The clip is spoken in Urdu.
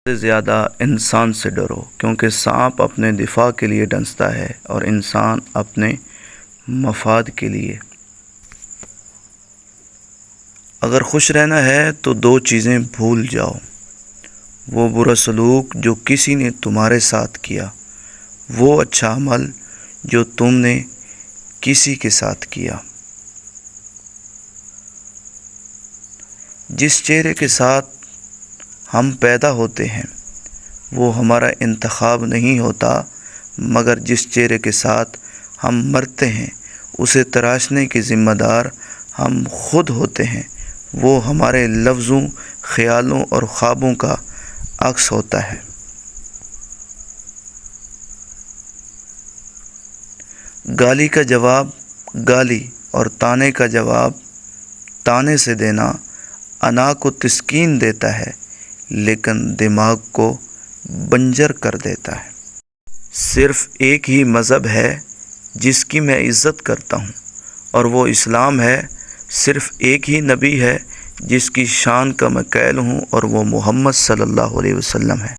سے زیادہ انسان سے ڈرو، کیونکہ سانپ اپنے دفاع کے لیے ڈنستا ہے اور انسان اپنے مفاد کے لیے۔ اگر خوش رہنا ہے تو دو چیزیں بھول جاؤ، وہ برا سلوک جو کسی نے تمہارے ساتھ کیا، وہ اچھا عمل جو تم نے کسی کے ساتھ کیا۔ جس چہرے کے ساتھ ہم پیدا ہوتے ہیں وہ ہمارا انتخاب نہیں ہوتا، مگر جس چہرے کے ساتھ ہم مرتے ہیں اسے تراشنے کے ذمہ دار ہم خود ہوتے ہیں۔ وہ ہمارے لفظوں، خیالوں اور خوابوں کا عکس ہوتا ہے۔ گالی کا جواب گالی اور طعنے کا جواب طعنے سے دینا انا کو تسکین دیتا ہے لیکن دماغ کو بنجر کر دیتا ہے۔ صرف ایک ہی مذہب ہے جس کی میں عزت کرتا ہوں اور وہ اسلام ہے۔ صرف ایک ہی نبی ہے جس کی شان کا میں قائل ہوں اور وہ محمد صلی اللہ علیہ وسلم ہے۔